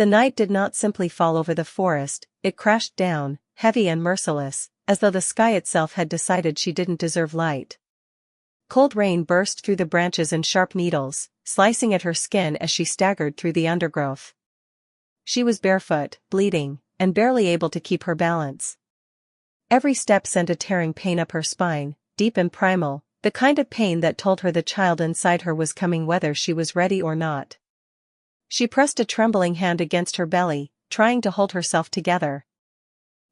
The night did not simply fall over the forest, it crashed down, heavy and merciless, as though the sky itself had decided she didn't deserve light. Cold rain burst through the branches in sharp needles, slicing at her skin as she staggered through the undergrowth. She was barefoot, bleeding, and barely able to keep her balance. Every step sent a tearing pain up her spine, deep and primal, the kind of pain that told her the child inside her was coming whether she was ready or not. She pressed a trembling hand against her belly, trying to hold herself together.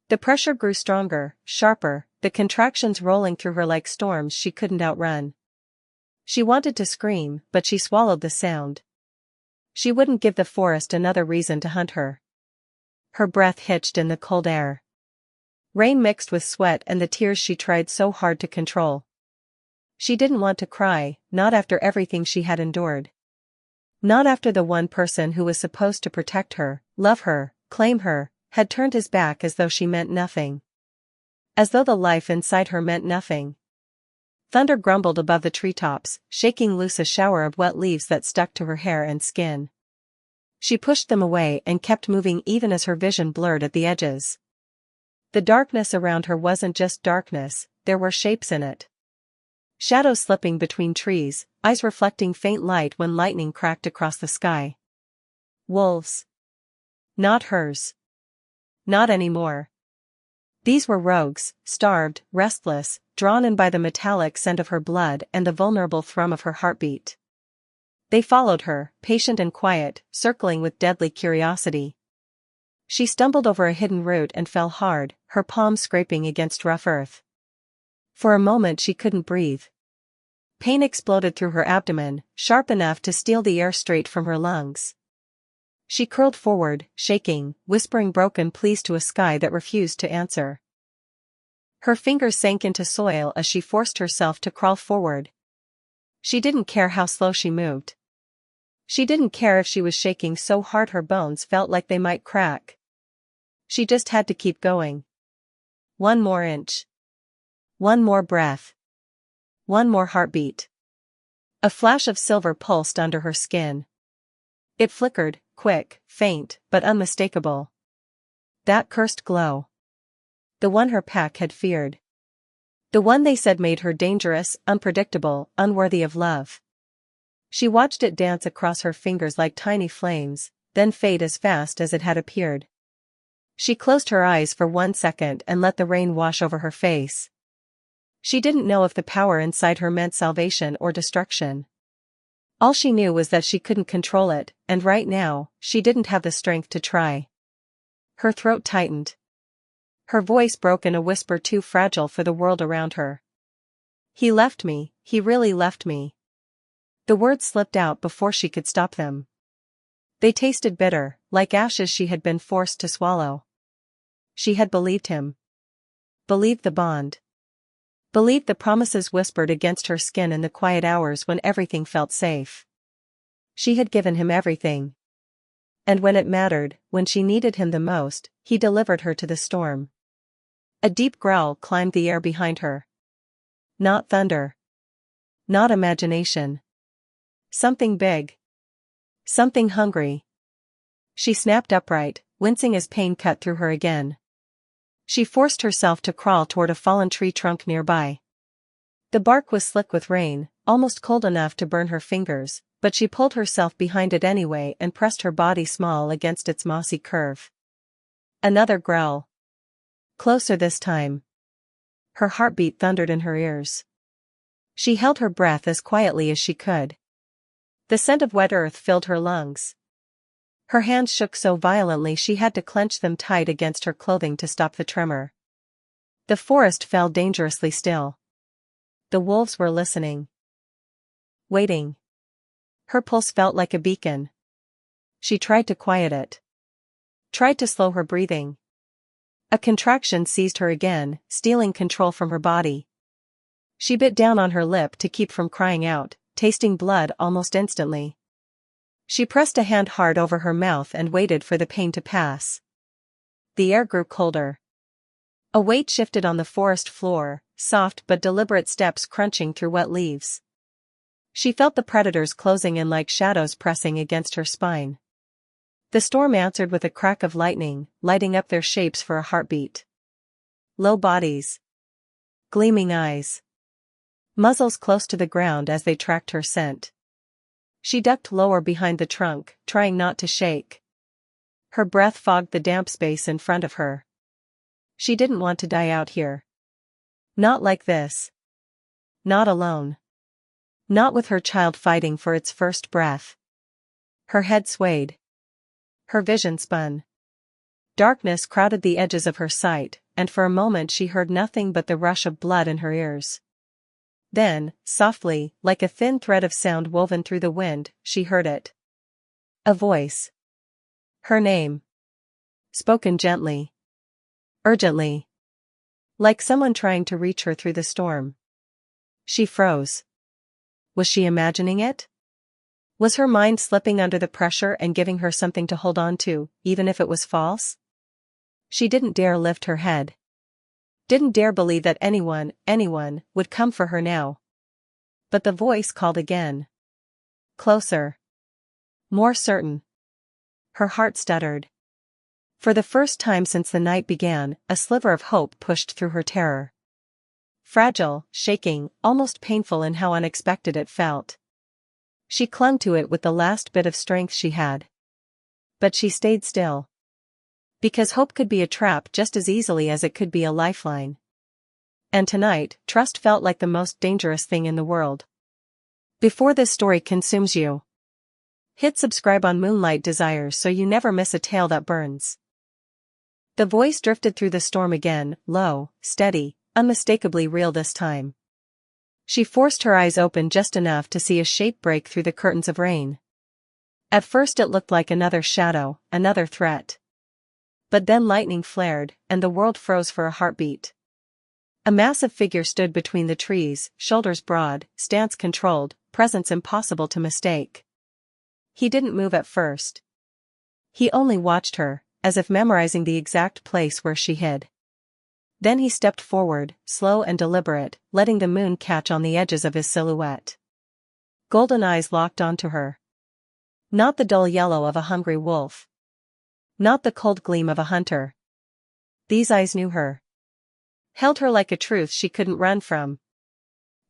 The pressure grew stronger, sharper, the contractions rolling through her like storms she couldn't outrun. She wanted to scream, but she swallowed the sound. She wouldn't give the forest another reason to hunt her. Her breath hitched in the cold air. Rain mixed with sweat and the tears she tried so hard to control. She didn't want to cry, not after everything she had endured. Not after the one person who was supposed to protect her, love her, claim her, had turned his back as though she meant nothing. As though the life inside her meant nothing. Thunder grumbled above the treetops, shaking loose a shower of wet leaves that stuck to her hair and skin. She pushed them away and kept moving even as her vision blurred at the edges. The darkness around her wasn't just darkness, there were shapes in it. Shadows slipping between trees, eyes reflecting faint light when lightning cracked across the sky. Wolves. Not hers. Not anymore. These were rogues, starved, restless, drawn in by the metallic scent of her blood and the vulnerable thrum of her heartbeat. They followed her, patient and quiet, circling with deadly curiosity. She stumbled over a hidden root and fell hard, her palms scraping against rough earth. For a moment she couldn't breathe. Pain exploded through her abdomen, sharp enough to steal the air straight from her lungs. She curled forward, shaking, whispering broken pleas to a sky that refused to answer. Her fingers sank into soil as she forced herself to crawl forward. She didn't care how slow she moved. She didn't care if she was shaking so hard her bones felt like they might crack. She just had to keep going. One more inch. One more breath. One more heartbeat. A flash of silver pulsed under her skin. It flickered, quick, faint, but unmistakable. That cursed glow. The one her pack had feared. The one they said made her dangerous, unpredictable, unworthy of love. She watched it dance across her fingers like tiny flames, then fade as fast as it had appeared. She closed her eyes for 1 second and let the rain wash over her face. She didn't know if the power inside her meant salvation or destruction. All she knew was that she couldn't control it, and right now, she didn't have the strength to try. Her throat tightened. Her voice broke in a whisper too fragile for the world around her. He left me, he really left me. The words slipped out before she could stop them. They tasted bitter, like ashes she had been forced to swallow. She had believed him. Believed the bond. Believed the promises whispered against her skin in the quiet hours when everything felt safe. She had given him everything. And when it mattered, when she needed him the most, he delivered her to the storm. A deep growl climbed the air behind her. Not thunder. Not imagination. Something big. Something hungry. She snapped upright, wincing as pain cut through her again. She forced herself to crawl toward a fallen tree trunk nearby. The bark was slick with rain, almost cold enough to burn her fingers, but she pulled herself behind it anyway and pressed her body small against its mossy curve. Another growl. Closer this time. Her heartbeat thundered in her ears. She held her breath as quietly as she could. The scent of wet earth filled her lungs. Her hands shook so violently she had to clench them tight against her clothing to stop the tremor. The forest fell dangerously still. The wolves were listening. Waiting. Her pulse felt like a beacon. She tried to quiet it. Tried to slow her breathing. A contraction seized her again, stealing control from her body. She bit down on her lip to keep from crying out, tasting blood almost instantly. She pressed a hand hard over her mouth and waited for the pain to pass. The air grew colder. A weight shifted on the forest floor, soft but deliberate steps crunching through wet leaves. She felt the predators closing in like shadows pressing against her spine. The storm answered with a crack of lightning, lighting up their shapes for a heartbeat. Low bodies. Gleaming eyes. Muzzles close to the ground as they tracked her scent. She ducked lower behind the trunk, trying not to shake. Her breath fogged the damp space in front of her. She didn't want to die out here. Not like this. Not alone. Not with her child fighting for its first breath. Her head swayed. Her vision spun. Darkness crowded the edges of her sight, and for a moment she heard nothing but the rush of blood in her ears. Then, softly, like a thin thread of sound woven through the wind, she heard it. A voice. Her name. Spoken gently. Urgently. Like someone trying to reach her through the storm. She froze. Was she imagining it? Was her mind slipping under the pressure and giving her something to hold on to, even if it was false? She didn't dare lift her head. Didn't dare believe that anyone, would come for her now. But the voice called again. Closer. More certain. Her heart stuttered. For the first time since the night began, a sliver of hope pushed through her terror. Fragile, shaking, almost painful in how unexpected it felt. She clung to it with the last bit of strength she had. But she stayed still. Because hope could be a trap just as easily as it could be a lifeline. And tonight, trust felt like the most dangerous thing in the world. Before this story consumes you, hit subscribe on Moonlight Desires so you never miss a tale that burns. The voice drifted through the storm again, low, steady, unmistakably real this time. She forced her eyes open just enough to see a shape break through the curtains of rain. At first it looked like another shadow, another threat. But then lightning flared, and the world froze for a heartbeat. A massive figure stood between the trees, shoulders broad, stance controlled, presence impossible to mistake. He didn't move at first. He only watched her, as if memorizing the exact place where she hid. Then he stepped forward, slow and deliberate, letting the moon catch on the edges of his silhouette. Golden eyes locked onto her. Not the dull yellow of a hungry wolf. Not the cold gleam of a hunter. These eyes knew her. Held her like a truth she couldn't run from.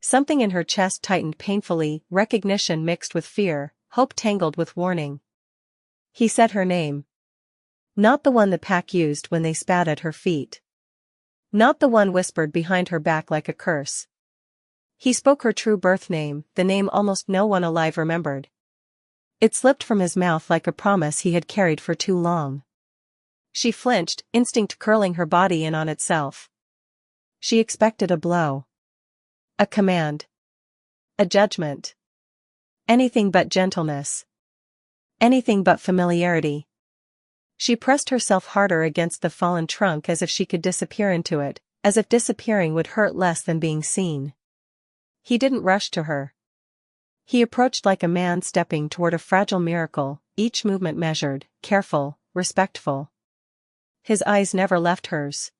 Something in her chest tightened painfully, recognition mixed with fear, hope tangled with warning. He said her name. Not the one the pack used when they spat at her feet. Not the one whispered behind her back like a curse. He spoke her true birth name, the name almost no one alive remembered. It slipped from his mouth like a promise he had carried for too long. She flinched, instinct curling her body in on itself. She expected a blow. A command. A judgment. Anything but gentleness. Anything but familiarity. She pressed herself harder against the fallen trunk as if she could disappear into it, as if disappearing would hurt less than being seen. He didn't rush to her. He approached like a man stepping toward a fragile miracle, each movement measured, careful, respectful. His eyes never left hers.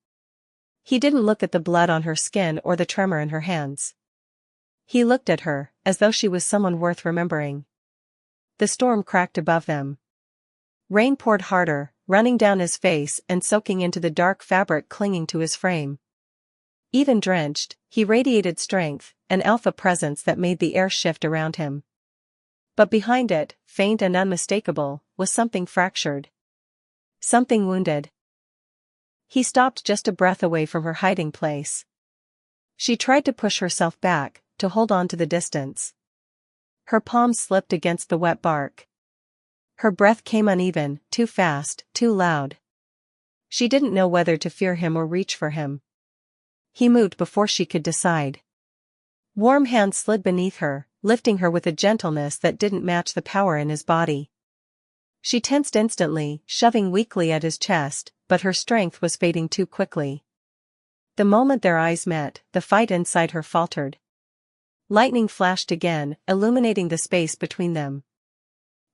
He didn't look at the blood on her skin or the tremor in her hands. He looked at her, as though she was someone worth remembering. The storm cracked above them. Rain poured harder, running down his face and soaking into the dark fabric clinging to his frame. Even drenched, he radiated strength, an alpha presence that made the air shift around him. But behind it, faint and unmistakable, was something fractured. Something wounded. He stopped just a breath away from her hiding place. She tried to push herself back, to hold on to the distance. Her palms slipped against the wet bark. Her breath came uneven, too fast, too loud. She didn't know whether to fear him or reach for him. He moved before she could decide. Warm hands slid beneath her, lifting her with a gentleness that didn't match the power in his body. She tensed instantly, shoving weakly at his chest, but her strength was fading too quickly. The moment their eyes met, the fight inside her faltered. Lightning flashed again, illuminating the space between them.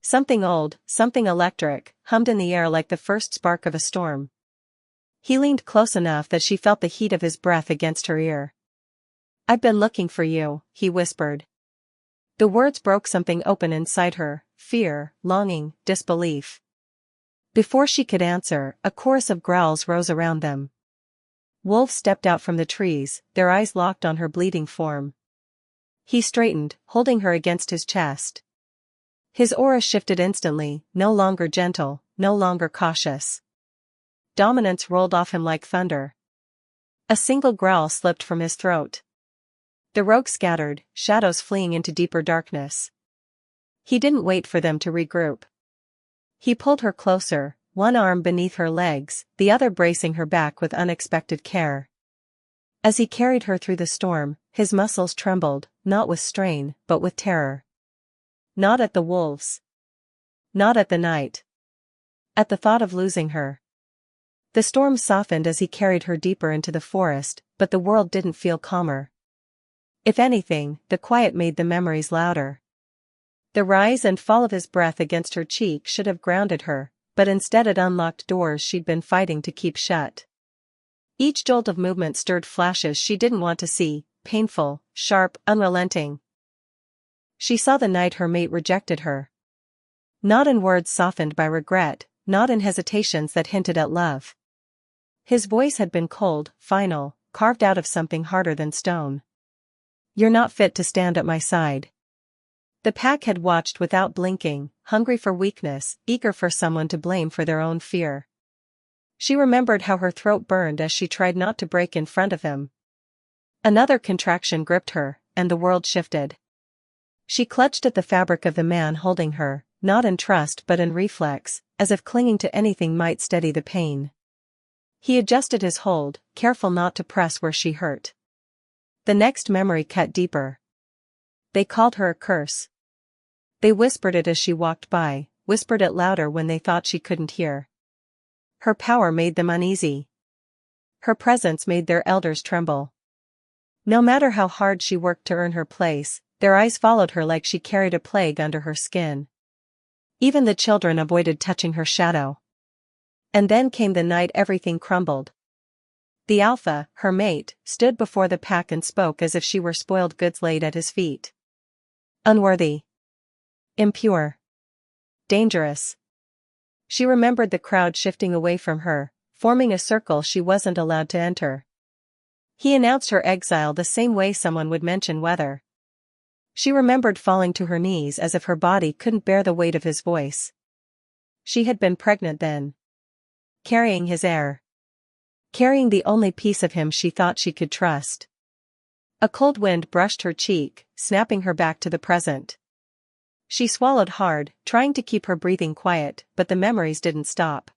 Something old, something electric, hummed in the air like the first spark of a storm. He leaned close enough that she felt the heat of his breath against her ear. "I've been looking for you," he whispered. The words broke something open inside her, fear, longing, disbelief. Before she could answer, a chorus of growls rose around them. Wolves stepped out from the trees, their eyes locked on her bleeding form. He straightened, holding her against his chest. His aura shifted instantly, no longer gentle, no longer cautious. Dominance rolled off him like thunder. A single growl slipped from his throat. The rogue scattered, shadows fleeing into deeper darkness. He didn't wait for them to regroup. He pulled her closer, one arm beneath her legs, the other bracing her back with unexpected care. As he carried her through the storm, his muscles trembled, not with strain, but with terror. Not at the wolves. Not at the night. At the thought of losing her. The storm softened as he carried her deeper into the forest, but the world didn't feel calmer. If anything, the quiet made the memories louder. The rise and fall of his breath against her cheek should have grounded her, but instead it unlocked doors she'd been fighting to keep shut. Each jolt of movement stirred flashes she didn't want to see, painful, sharp, unrelenting. She saw the night her mate rejected her. Not in words softened by regret, not in hesitations that hinted at love. His voice had been cold, final, carved out of something harder than stone. "You're not fit to stand at my side." The pack had watched without blinking, hungry for weakness, eager for someone to blame for their own fear. She remembered how her throat burned as she tried not to break in front of him. Another contraction gripped her, and the world shifted. She clutched at the fabric of the man holding her, not in trust but in reflex, as if clinging to anything might steady the pain. He adjusted his hold, careful not to press where she hurt. The next memory cut deeper. They called her a curse. They whispered it as she walked by, whispered it louder when they thought she couldn't hear. Her power made them uneasy. Her presence made their elders tremble. No matter how hard she worked to earn her place, their eyes followed her like she carried a plague under her skin. Even the children avoided touching her shadow. And then came the night everything crumbled. The alpha, her mate, stood before the pack and spoke as if she were spoiled goods laid at his feet. Unworthy. Impure. Dangerous. She remembered the crowd shifting away from her, forming a circle she wasn't allowed to enter. He announced her exile the same way someone would mention weather. She remembered falling to her knees as if her body couldn't bear the weight of his voice. She had been pregnant then. Carrying his heir. Carrying the only piece of him she thought she could trust. A cold wind brushed her cheek, snapping her back to the present. She swallowed hard, trying to keep her breathing quiet, but the memories didn't stop.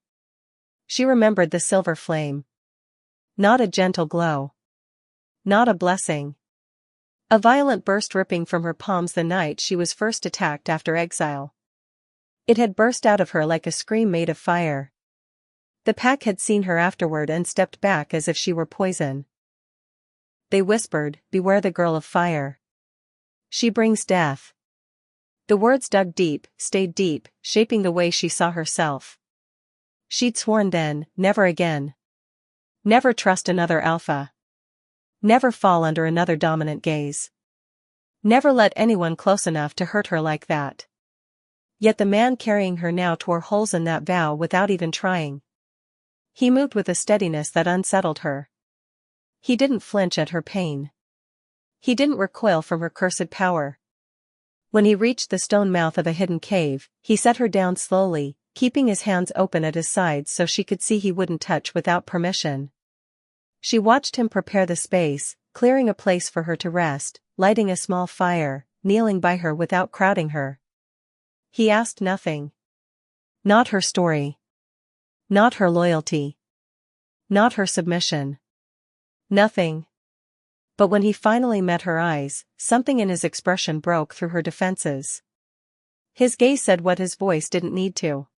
She remembered the silver flame. Not a gentle glow. Not a blessing. A violent burst ripping from her palms the night she was first attacked after exile. It had burst out of her like a scream made of fire. The pack had seen her afterward and stepped back as if she were poison. They whispered, "Beware the girl of fire. She brings death." The words dug deep, stayed deep, shaping the way she saw herself. She'd sworn then, never again. Never trust another alpha. Never fall under another dominant gaze. Never let anyone close enough to hurt her like that. Yet the man carrying her now tore holes in that vow without even trying. He moved with a steadiness that unsettled her. He didn't flinch at her pain. He didn't recoil from her cursed power. When he reached the stone mouth of a hidden cave, he set her down slowly, keeping his hands open at his sides so she could see he wouldn't touch without permission. She watched him prepare the space, clearing a place for her to rest, lighting a small fire, kneeling by her without crowding her. He asked nothing. Not her story. Not her loyalty. Not her submission. Nothing. But when he finally met her eyes, something in his expression broke through her defenses. His gaze said what his voice didn't need to.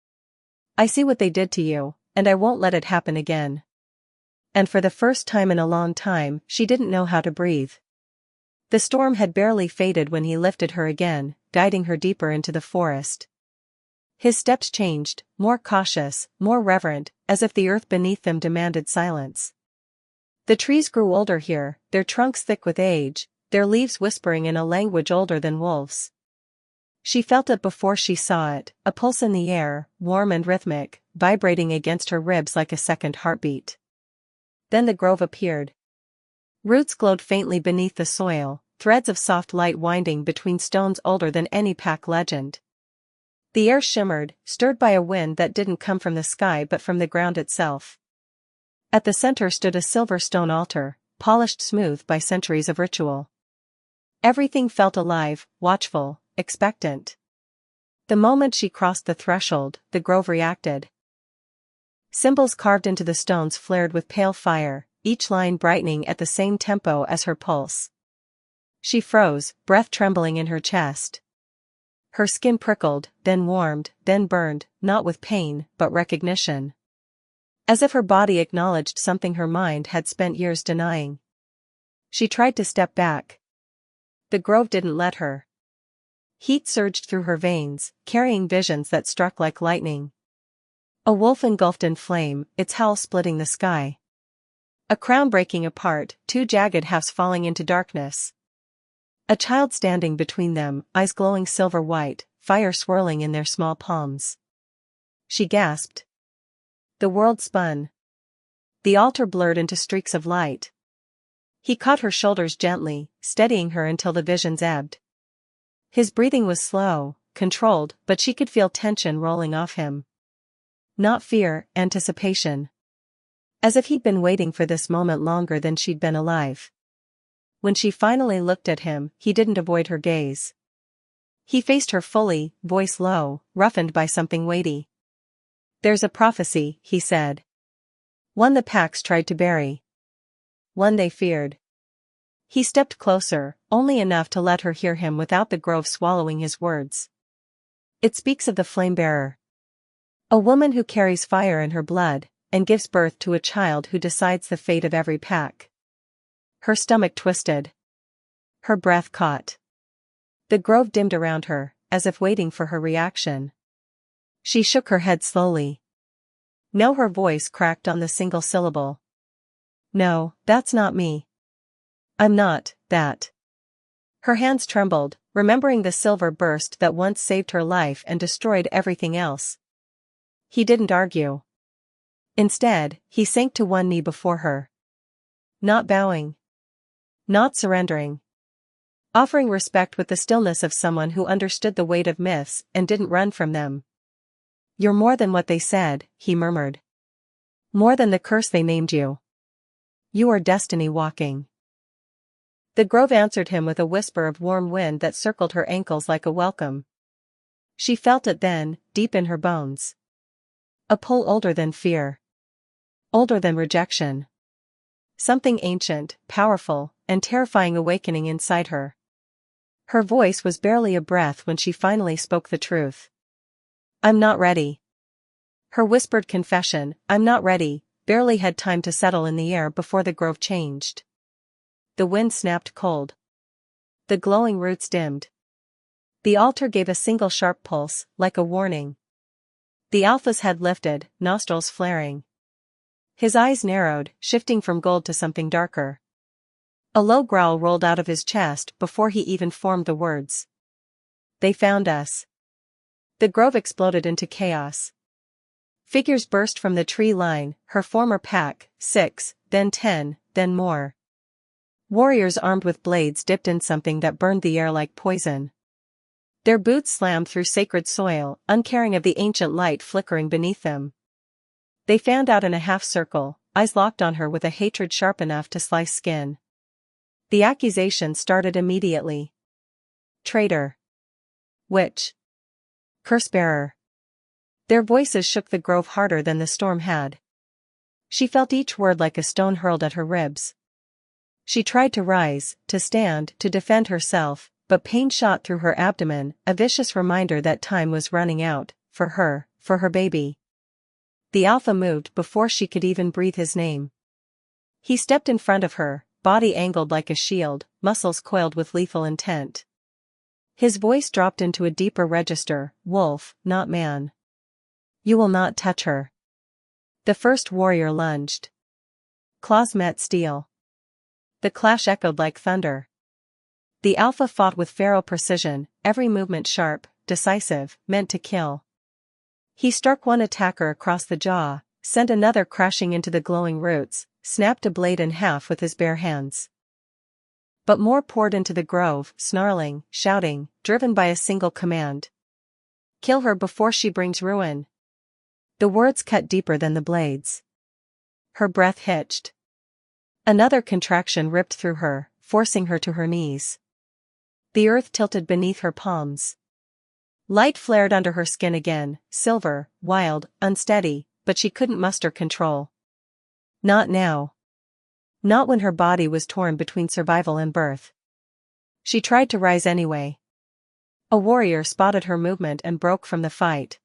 "I see what they did to you, and I won't let it happen again." And for the first time in a long time, she didn't know how to breathe. The storm had barely faded when he lifted her again, guiding her deeper into the forest. His steps changed, more cautious, more reverent, as if the earth beneath them demanded silence. The trees grew older here, their trunks thick with age, their leaves whispering in a language older than wolves. She felt it before she saw it, a pulse in the air, warm and rhythmic, vibrating against her ribs like a second heartbeat. Then the grove appeared. Roots glowed faintly beneath the soil, threads of soft light winding between stones older than any pack legend. The air shimmered, stirred by a wind that didn't come from the sky but from the ground itself. At the center stood a silver stone altar, polished smooth by centuries of ritual. Everything felt alive, watchful, expectant. The moment she crossed the threshold, the grove reacted. Symbols carved into the stones flared with pale fire, each line brightening at the same tempo as her pulse. She froze, breath trembling in her chest. Her skin prickled, then warmed, then burned, not with pain, but recognition. As if her body acknowledged something her mind had spent years denying. She tried to step back. The grove didn't let her. Heat surged through her veins, carrying visions that struck like lightning. A wolf engulfed in flame, its howl splitting the sky. A crown breaking apart, two jagged halves falling into darkness. A child standing between them, eyes glowing silver white, fire swirling in their small palms. She gasped. The world spun. The altar blurred into streaks of light. He caught her shoulders gently, steadying her until the visions ebbed. His breathing was slow, controlled, but she could feel tension rolling off him. Not fear, anticipation. As if he'd been waiting for this moment longer than she'd been alive. When she finally looked at him, he didn't avoid her gaze. He faced her fully, voice low, roughened by something weighty. "There's a prophecy," he said. "One the packs tried to bury. One they feared." He stepped closer, only enough to let her hear him without the grove swallowing his words. "It speaks of the flame-bearer. A woman who carries fire in her blood, and gives birth to a child who decides the fate of every pack." Her stomach twisted. Her breath caught. The grove dimmed around her, as if waiting for her reaction. She shook her head slowly. No, her voice cracked on the single syllable. "No, that's not me. I'm not that." Her hands trembled, remembering the silver burst that once saved her life and destroyed everything else. He didn't argue. Instead, he sank to one knee before her. Not bowing. Not surrendering. Offering respect with the stillness of someone who understood the weight of myths and didn't run from them. "You're more than what they said," he murmured. "More than the curse they named you. You are destiny walking." The grove answered him with a whisper of warm wind that circled her ankles like a welcome. She felt it then, deep in her bones. A pull older than fear. Older than rejection. Something ancient, powerful, and terrifying awakening inside her. Her voice was barely a breath when she finally spoke the truth. "I'm not ready." Her whispered confession, "I'm not ready," barely had time to settle in the air before the grove changed. The wind snapped cold. The glowing roots dimmed. The altar gave a single sharp pulse, like a warning. The alpha's head lifted, nostrils flaring. His eyes narrowed, shifting from gold to something darker. A low growl rolled out of his chest before he even formed the words. "They found us." The grove exploded into chaos. Figures burst from the tree line, her former pack, 6, then 10, then more. Warriors armed with blades dipped in something that burned the air like poison. Their boots slammed through sacred soil, uncaring of the ancient light flickering beneath them. They fanned out in a half-circle, eyes locked on her with a hatred sharp enough to slice skin. The accusation started immediately. Traitor. Witch. Curse-bearer. Their voices shook the grove harder than the storm had. She felt each word like a stone hurled at her ribs. She tried to rise, to stand, to defend herself, but pain shot through her abdomen, a vicious reminder that time was running out, for her baby. The alpha moved before she could even breathe his name. He stepped in front of her, body angled like a shield, muscles coiled with lethal intent. His voice dropped into a deeper register, wolf, not man. "You will not touch her." The first warrior lunged. Claws met steel. The clash echoed like thunder. The alpha fought with feral precision, every movement sharp, decisive, meant to kill. He struck one attacker across the jaw, sent another crashing into the glowing roots, snapped a blade in half with his bare hands. But more poured into the grove, snarling, shouting, driven by a single command. Kill her before she brings ruin. The words cut deeper than the blades. Her breath hitched. Another contraction ripped through her, forcing her to her knees. The earth tilted beneath her palms. Light flared under her skin again, silver, wild, unsteady, but she couldn't muster control. Not now. Not when her body was torn between survival and birth. She tried to rise anyway. A warrior spotted her movement and broke from the fight.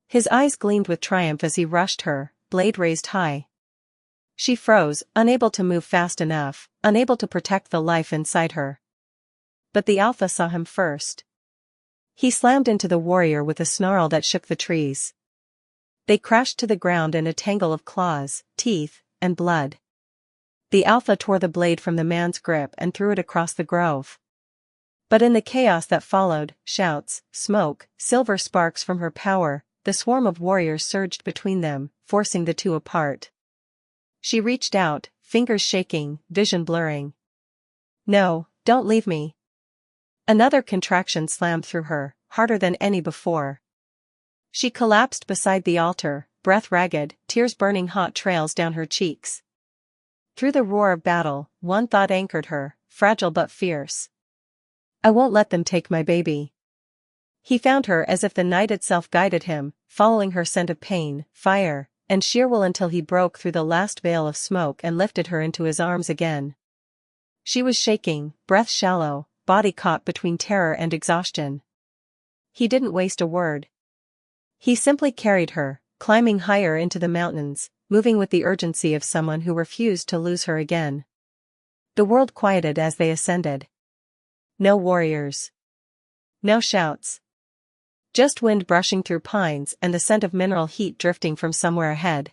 His eyes gleamed with triumph as he rushed her, blade raised high. She froze, unable to move fast enough, unable to protect the life inside her. But the alpha saw him first. He slammed into the warrior with a snarl that shook the trees. They crashed to the ground in a tangle of claws, teeth, and blood. The alpha tore the blade from the man's grip and threw it across the grove. But in the chaos that followed, shouts, smoke, silver sparks from her power, the swarm of warriors surged between them, forcing the two apart. She reached out, fingers shaking, vision blurring. No, don't leave me. Another contraction slammed through her, harder than any before. She collapsed beside the altar, breath ragged, tears burning hot trails down her cheeks. Through the roar of battle, one thought anchored her, fragile but fierce. I won't let them take my baby. He found her as if the night itself guided him, following her scent of pain, fire, and sheer will until he broke through the last veil of smoke and lifted her into his arms again. She was shaking, breath shallow, body caught between terror and exhaustion. He didn't waste a word. He simply carried her, climbing higher into the mountains, moving with the urgency of someone who refused to lose her again. The world quieted as they ascended. No warriors. No shouts. Just wind brushing through pines and the scent of mineral heat drifting from somewhere ahead.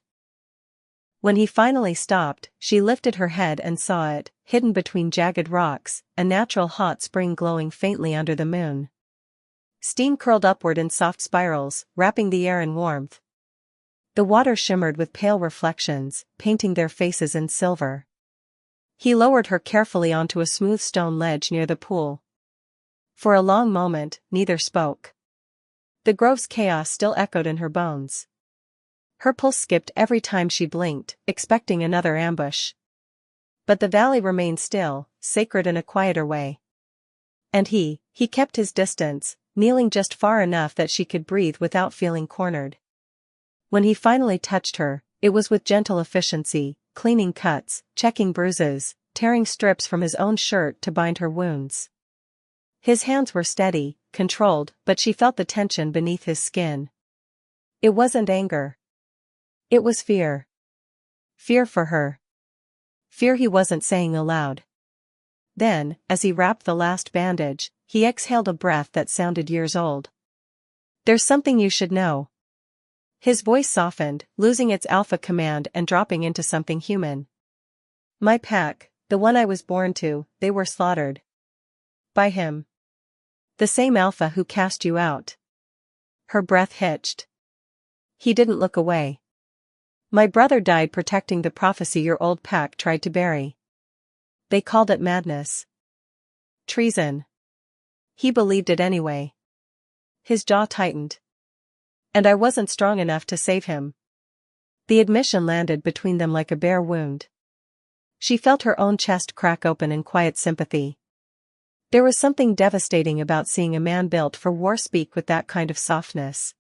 When he finally stopped, she lifted her head and saw it, hidden between jagged rocks, a natural hot spring glowing faintly under the moon. Steam curled upward in soft spirals, wrapping the air in warmth. The water shimmered with pale reflections, painting their faces in silver. He lowered her carefully onto a smooth stone ledge near the pool. For a long moment, neither spoke. The grove's chaos still echoed in her bones. Her pulse skipped every time she blinked, expecting another ambush. But the valley remained still, sacred in a quieter way. And he kept his distance, kneeling just far enough that she could breathe without feeling cornered. When he finally touched her, it was with gentle efficiency, cleaning cuts, checking bruises, tearing strips from his own shirt to bind her wounds. His hands were steady, controlled, but she felt the tension beneath his skin. It wasn't anger. It was fear. Fear for her. Fear he wasn't saying aloud. Then, as he wrapped the last bandage, he exhaled a breath that sounded years old. There's something you should know. His voice softened, losing its alpha command and dropping into something human. My pack, the one I was born to, they were slaughtered. By him. The same alpha who cast you out. Her breath hitched. He didn't look away. My brother died protecting the prophecy your old pack tried to bury. They called it madness. Treason. He believed it anyway. His jaw tightened. And I wasn't strong enough to save him. The admission landed between them like a bare wound. She felt her own chest crack open in quiet sympathy. There was something devastating about seeing a man built for war speak with that kind of softness.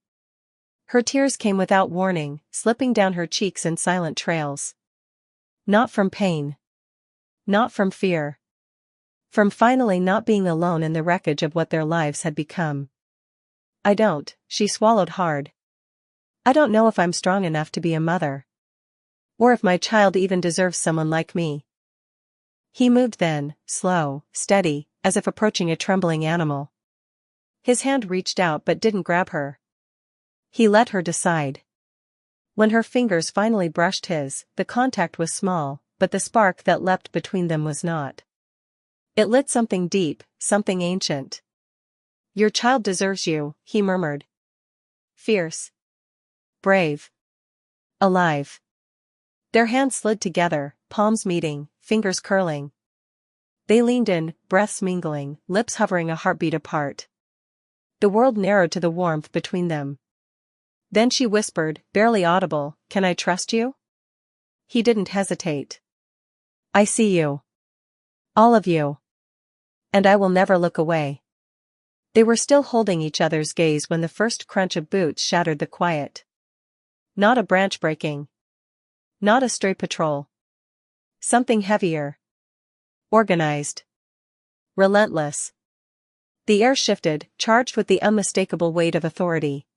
Her tears came without warning, slipping down her cheeks in silent trails. Not from pain. Not from fear. From finally not being alone in the wreckage of what their lives had become. I don't, she swallowed hard. I don't know if I'm strong enough to be a mother. Or if my child even deserves someone like me. He moved then, slow, steady, as if approaching a trembling animal. His hand reached out but didn't grab her. He let her decide. When her fingers finally brushed his, the contact was small, but the spark that leapt between them was not. It lit something deep, something ancient. Your child deserves you, he murmured. Fierce. Brave. Alive. Their hands slid together, palms meeting, fingers curling. They leaned in, breaths mingling, lips hovering a heartbeat apart. The world narrowed to the warmth between them. Then she whispered, barely audible, "Can I trust you?" He didn't hesitate. "I see you. All of you. And I will never look away." They were still holding each other's gaze when the first crunch of boots shattered the quiet. Not a branch breaking. Not a stray patrol. Something heavier. Organized. Relentless. The air shifted, charged with the unmistakable weight of authority.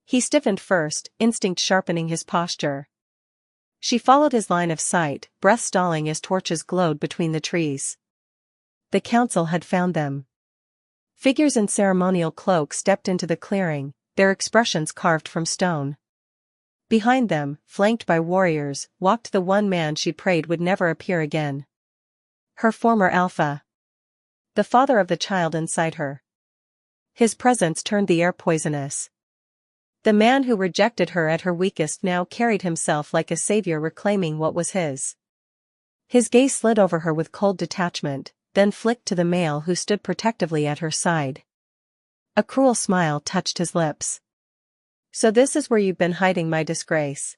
He stiffened first, instinct sharpening his posture. She followed his line of sight, breath stalling as torches glowed between the trees. The council had found them. Figures in ceremonial cloaks stepped into the clearing, their expressions carved from stone. Behind them, flanked by warriors, walked the one man she prayed would never appear again. Her former alpha. The father of the child inside her. His presence turned the air poisonous. The man who rejected her at her weakest now carried himself like a savior reclaiming what was his. His gaze slid over her with cold detachment, then flicked to the male who stood protectively at her side. A cruel smile touched his lips. "So this is where you've been hiding my disgrace."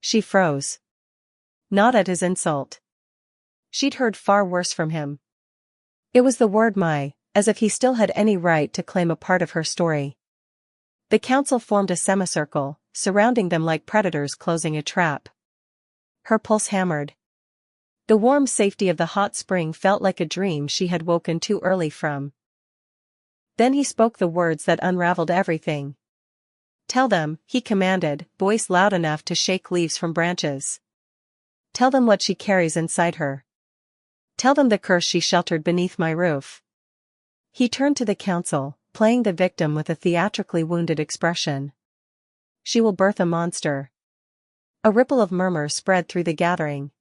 She froze. Not at his insult. She'd heard far worse from him. It was the word "my," as if he still had any right to claim a part of her story. The council formed a semicircle, surrounding them like predators closing a trap. Her pulse hammered. The warm safety of the hot spring felt like a dream she had woken too early from. Then he spoke the words that unraveled everything. "Tell them," he commanded, voice loud enough to shake leaves from branches. "Tell them what she carries inside her. Tell them the curse she sheltered beneath my roof." He turned to the council, playing the victim with a theatrically wounded expression. "She will birth a monster." A ripple of murmur spread through the gathering.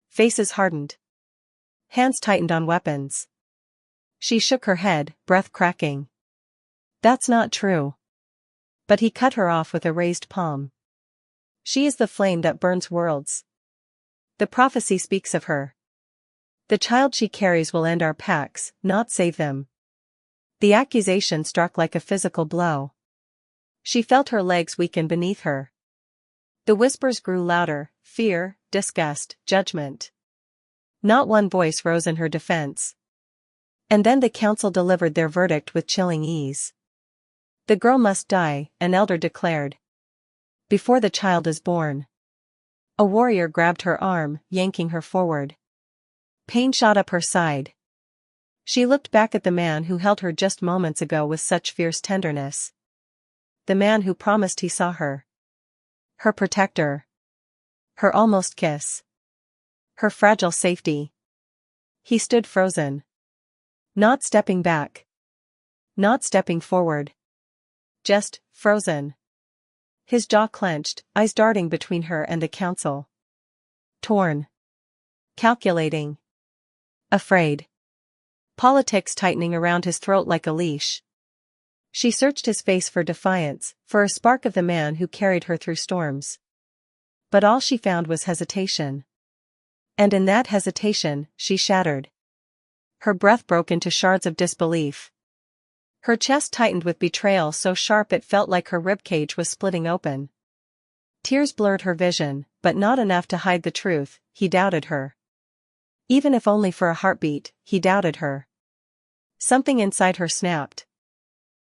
Faces hardened. Hands tightened on weapons. She shook her head, breath cracking. "That's not true." But he cut her off with a raised palm. "She is the flame that burns worlds. The prophecy speaks of her. The child she carries will end our packs, not save them." The accusation struck like a physical blow. She felt her legs weaken beneath her. The whispers grew louder, fear, disgust, judgment. Not one voice rose in her defense. And then the council delivered their verdict with chilling ease. "The girl must die," an elder declared. "Before the child is born." A warrior grabbed her arm, yanking her forward. Pain shot up her side. She looked back at the man who held her just moments ago with such fierce tenderness. The man who promised he saw her. Her protector. Her almost kiss. Her fragile safety. He stood frozen. Not stepping back. Not stepping forward. Just frozen. His jaw clenched, eyes darting between her and the council. Torn. Calculating. Afraid. Politics tightening around his throat like a leash. She searched his face for defiance, for a spark of the man who carried her through storms. But all she found was hesitation. And in that hesitation, she shattered. Her breath broke into shards of disbelief. Her chest tightened with betrayal so sharp it felt like her ribcage was splitting open. Tears blurred her vision, but not enough to hide the truth. He doubted her. Even if only for a heartbeat, he doubted her. Something inside her snapped.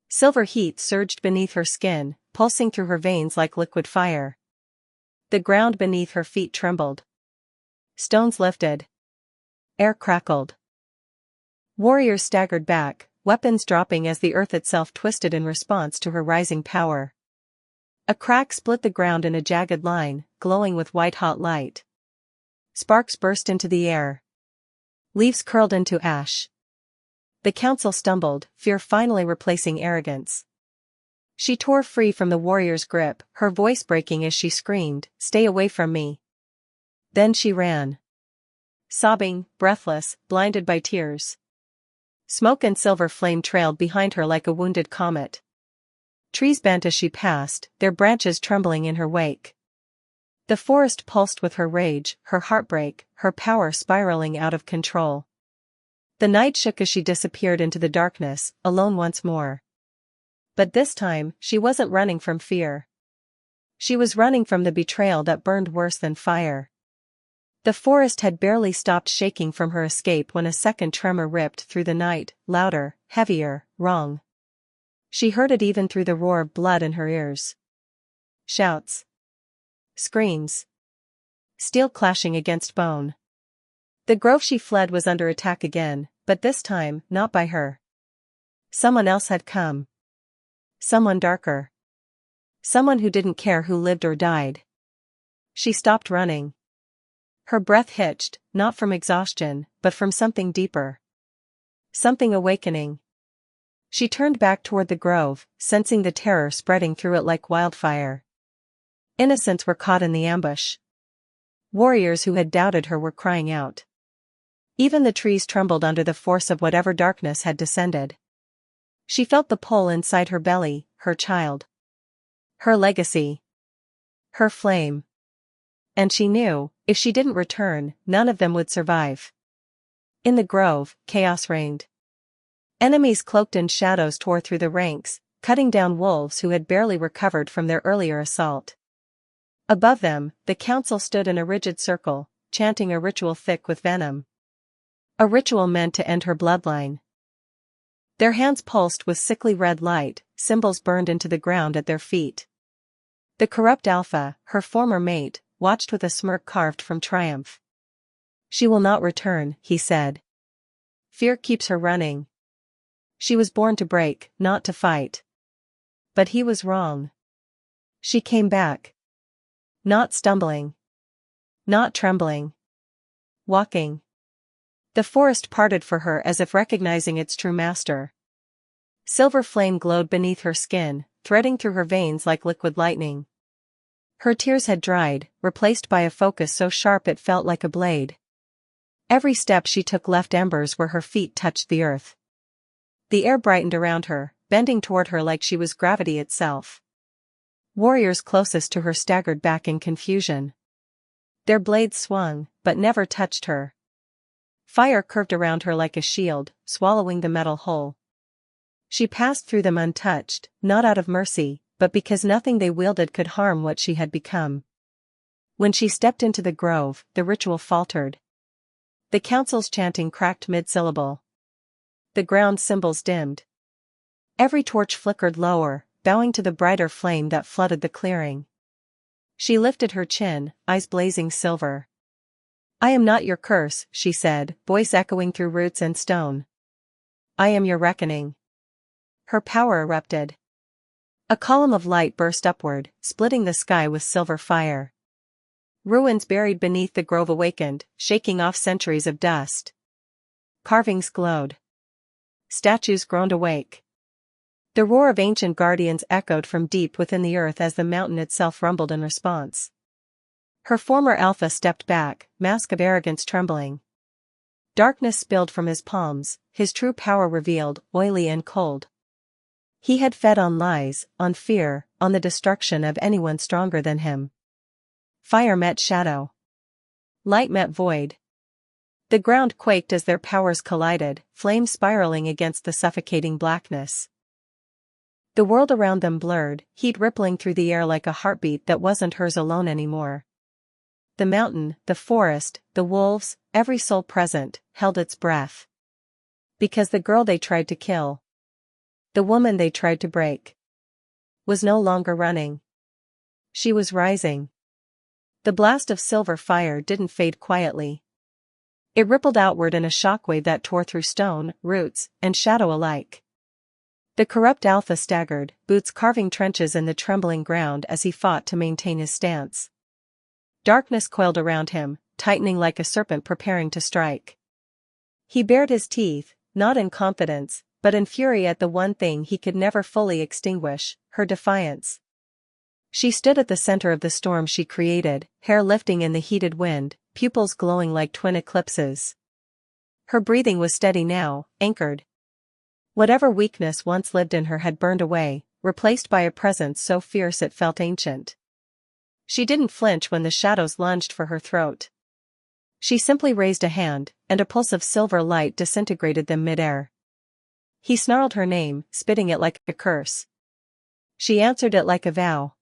Silver heat surged beneath her skin, pulsing through her veins like liquid fire. The ground beneath her feet trembled. Stones lifted. Air crackled. Warriors staggered back, weapons dropping as the earth itself twisted in response to her rising power. A crack split the ground in a jagged line, glowing with white-hot light. Sparks burst into the air. Leaves curled into ash. The council stumbled, fear finally replacing arrogance. She tore free from the warrior's grip, her voice breaking as she screamed, "Stay away from me." Then she ran. Sobbing, breathless, blinded by tears. Smoke and silver flame trailed behind her like a wounded comet. Trees bent as she passed, their branches trembling in her wake. The forest pulsed with her rage, her heartbreak, her power spiraling out of control. The night shook as she disappeared into the darkness, alone once more. But this time, she wasn't running from fear. She was running from the betrayal that burned worse than fire. The forest had barely stopped shaking from her escape when a second tremor ripped through the night, louder, heavier, wrong. She heard it even through the roar of blood in her ears. Shouts. Screams. Steel clashing against bone. The grove she fled was under attack again, but this time, not by her. Someone else had come. Someone darker. Someone who didn't care who lived or died. She stopped running. Her breath hitched, not from exhaustion, but from something deeper. Something awakening. She turned back toward the grove, sensing the terror spreading through it like wildfire. Innocents were caught in the ambush. Warriors who had doubted her were crying out. Even the trees trembled under the force of whatever darkness had descended. She felt the pull inside her belly, her child. Her legacy. Her flame. And she knew, if she didn't return, none of them would survive. In the grove, chaos reigned. Enemies cloaked in shadows tore through the ranks, cutting down wolves who had barely recovered from their earlier assault. Above them, the council stood in a rigid circle, chanting a ritual thick with venom. A ritual meant to end her bloodline. Their hands pulsed with sickly red light, symbols burned into the ground at their feet. The corrupt Alpha, her former mate, watched with a smirk carved from triumph. She will not return, he said. Fear keeps her running. She was born to break, not to fight. But he was wrong. She came back. Not stumbling. Not trembling. Walking. The forest parted for her as if recognizing its true master. Silver flame glowed beneath her skin, threading through her veins like liquid lightning. Her tears had dried, replaced by a focus so sharp it felt like a blade. Every step she took left embers where her feet touched the earth. The air brightened around her, bending toward her like she was gravity itself. Warriors closest to her staggered back in confusion. Their blades swung, but never touched her. Fire curved around her like a shield, swallowing the metal whole. She passed through them untouched, not out of mercy, but because nothing they wielded could harm what she had become. When she stepped into the grove, the ritual faltered. The council's chanting cracked mid-syllable. The ground symbols dimmed. Every torch flickered lower, bowing to the brighter flame that flooded the clearing. She lifted her chin, eyes blazing silver. I am not your curse, she said, voice echoing through roots and stone. I am your reckoning. Her power erupted. A column of light burst upward, splitting the sky with silver fire. Ruins buried beneath the grove awakened, shaking off centuries of dust. Carvings glowed. Statues groaned awake. The roar of ancient guardians echoed from deep within the earth as the mountain itself rumbled in response. Her former Alpha stepped back, mask of arrogance trembling. Darkness spilled from his palms, his true power revealed, oily and cold. He had fed on lies, on fear, on the destruction of anyone stronger than him. Fire met shadow. Light met void. The ground quaked as their powers collided, flames spiraling against the suffocating blackness. The world around them blurred, heat rippling through the air like a heartbeat that wasn't hers alone anymore. The mountain, the forest, the wolves, every soul present, held its breath. Because the girl they tried to kill, the woman they tried to break, was no longer running. She was rising. The blast of silver fire didn't fade quietly. It rippled outward in a shockwave that tore through stone, roots, and shadow alike. The corrupt Alpha staggered, boots carving trenches in the trembling ground as he fought to maintain his stance. Darkness coiled around him, tightening like a serpent preparing to strike. He bared his teeth, not in confidence, but in fury at the one thing he could never fully extinguish, her defiance. She stood at the center of the storm she created, hair lifting in the heated wind, pupils glowing like twin eclipses. Her breathing was steady now, anchored. Whatever weakness once lived in her had burned away, replaced by a presence so fierce it felt ancient. She didn't flinch when the shadows lunged for her throat. She simply raised a hand, and a pulse of silver light disintegrated them midair. He snarled her name, spitting it like a curse. She answered it like a vow.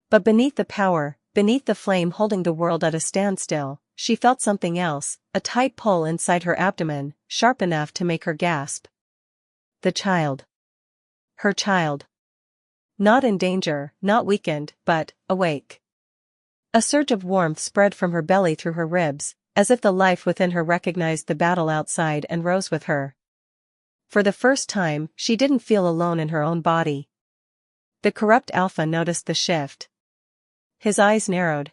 But beneath the power, beneath the flame holding the world at a standstill, she felt something else, a tight pull inside her abdomen, sharp enough to make her gasp. The child. Her child. Not in danger, not weakened, but awake. A surge of warmth spread from her belly through her ribs, as if the life within her recognized the battle outside and rose with her. For the first time, she didn't feel alone in her own body. The corrupt alpha noticed the shift. His eyes narrowed.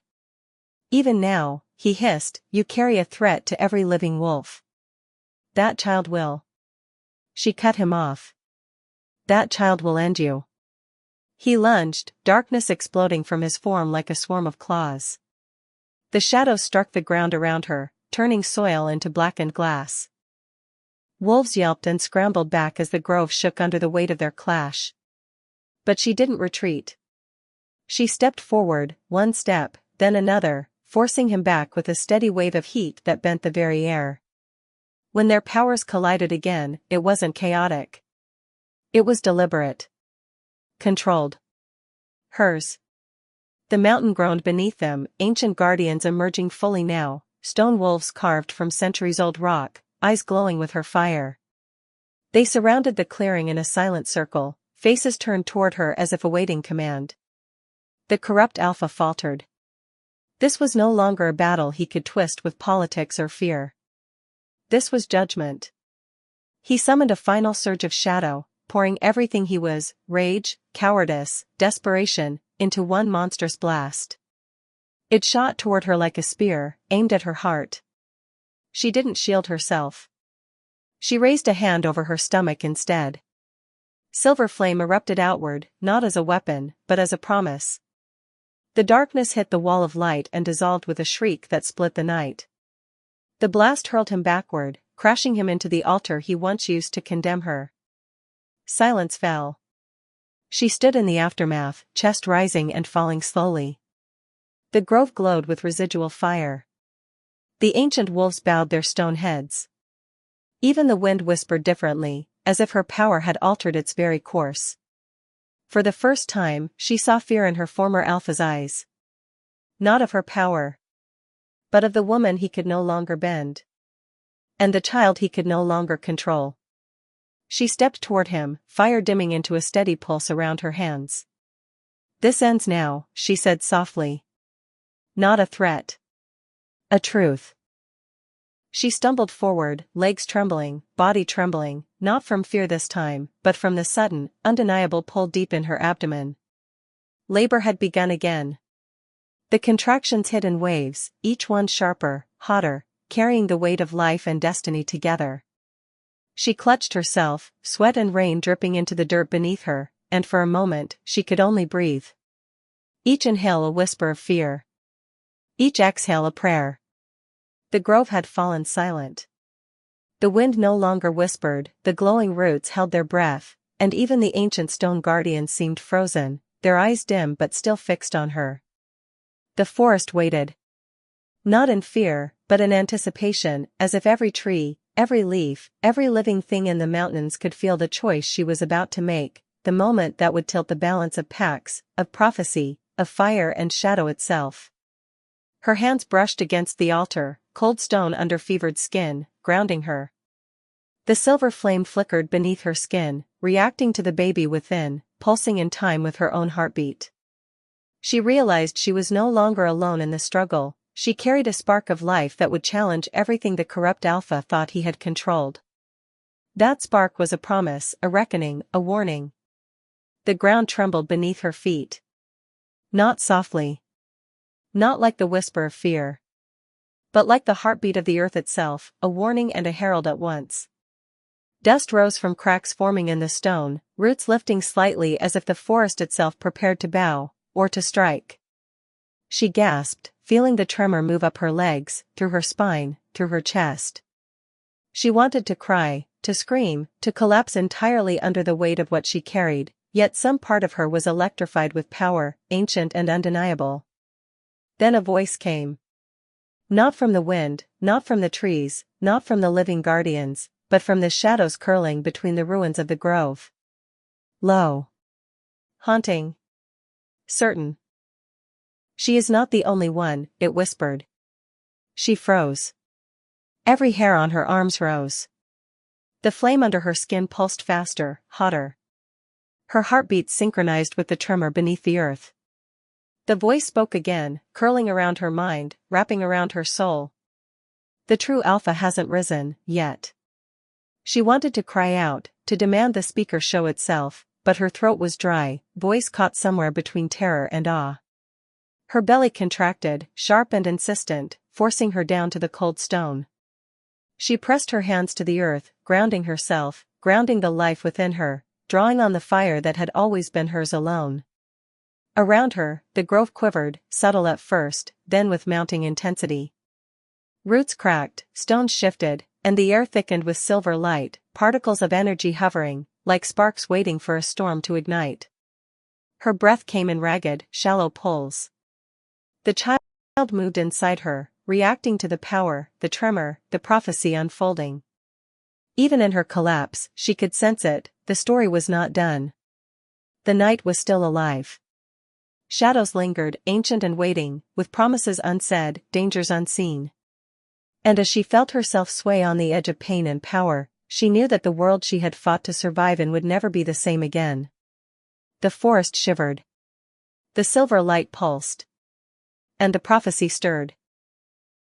Even now, he hissed, you carry a threat to every living wolf. That child will. She cut him off. That child will end you. He lunged, darkness exploding from his form like a swarm of claws. The shadows struck the ground around her, turning soil into blackened glass. Wolves yelped and scrambled back as the grove shook under the weight of their clash. But she didn't retreat. She stepped forward, one step, then another, forcing him back with a steady wave of heat that bent the very air. When their powers collided again, it wasn't chaotic. It was deliberate. Controlled. Hers. The mountain groaned beneath them, ancient guardians emerging fully now, stone wolves carved from centuries-old rock, eyes glowing with her fire. They surrounded the clearing in a silent circle, faces turned toward her as if awaiting command. The corrupt alpha faltered. This was no longer a battle he could twist with politics or fear. This was judgment. He summoned a final surge of shadow, pouring everything he was, rage, cowardice, desperation, into one monstrous blast. It shot toward her like a spear, aimed at her heart. She didn't shield herself. She raised a hand over her stomach instead. Silver flame erupted outward, not as a weapon, but as a promise. The darkness hit the wall of light and dissolved with a shriek that split the night. The blast hurled him backward, crashing him into the altar he once used to condemn her. Silence fell. She stood in the aftermath, chest rising and falling slowly. The grove glowed with residual fire. The ancient wolves bowed their stone heads. Even the wind whispered differently, as if her power had altered its very course. For the first time, she saw fear in her former alpha's eyes. Not of her power, but of the woman he could no longer bend. And the child he could no longer control. She stepped toward him, fire dimming into a steady pulse around her hands. This ends now, she said softly. Not a threat. A truth. She stumbled forward, legs trembling, body trembling, not from fear this time, but from the sudden, undeniable pull deep in her abdomen. Labor had begun again. The contractions hit in waves, each one sharper, hotter, carrying the weight of life and destiny together. She clutched herself, sweat and rain dripping into the dirt beneath her, and for a moment, she could only breathe. Each inhale a whisper of fear. Each exhale a prayer. The grove had fallen silent. The wind no longer whispered, the glowing roots held their breath, and even the ancient stone guardians seemed frozen, their eyes dim but still fixed on her. The forest waited. Not in fear, but in anticipation, as if every tree, every leaf, every living thing in the mountains could feel the choice she was about to make, the moment that would tilt the balance of pacts, of prophecy, of fire and shadow itself. Her hands brushed against the altar, cold stone under fevered skin, grounding her. The silver flame flickered beneath her skin, reacting to the baby within, pulsing in time with her own heartbeat. She realized she was no longer alone in the struggle. She carried a spark of life that would challenge everything the corrupt alpha thought he had controlled. That spark was a promise, a reckoning, a warning. The ground trembled beneath her feet. Not softly. Not like the whisper of fear. But like the heartbeat of the earth itself, a warning and a herald at once. Dust rose from cracks forming in the stone, roots lifting slightly as if the forest itself prepared to bow, or to strike. She gasped, feeling the tremor move up her legs, through her spine, through her chest. She wanted to cry, to scream, to collapse entirely under the weight of what she carried, yet some part of her was electrified with power, ancient and undeniable. Then a voice came. Not from the wind, not from the trees, not from the living guardians, but from the shadows curling between the ruins of the grove. Low. Haunting. Certain. She is not the only one, it whispered. She froze. Every hair on her arms rose. The flame under her skin pulsed faster, hotter. Her heartbeat synchronized with the tremor beneath the earth. The voice spoke again, curling around her mind, wrapping around her soul. The true alpha hasn't risen, yet. She wanted to cry out, to demand the speaker show itself, but her throat was dry, voice caught somewhere between terror and awe. Her belly contracted, sharp and insistent, forcing her down to the cold stone. She pressed her hands to the earth, grounding herself, grounding the life within her, drawing on the fire that had always been hers alone. Around her, the grove quivered, subtle at first, then with mounting intensity. Roots cracked, stones shifted, and the air thickened with silver light, particles of energy hovering, like sparks waiting for a storm to ignite. Her breath came in ragged, shallow pulls. The child moved inside her, reacting to the power, the tremor, the prophecy unfolding. Even in her collapse, she could sense it, the story was not done. The night was still alive. Shadows lingered, ancient and waiting, with promises unsaid, dangers unseen. And as she felt herself sway on the edge of pain and power, she knew that the world she had fought to survive in would never be the same again. The forest shivered. The silver light pulsed. And the prophecy stirred.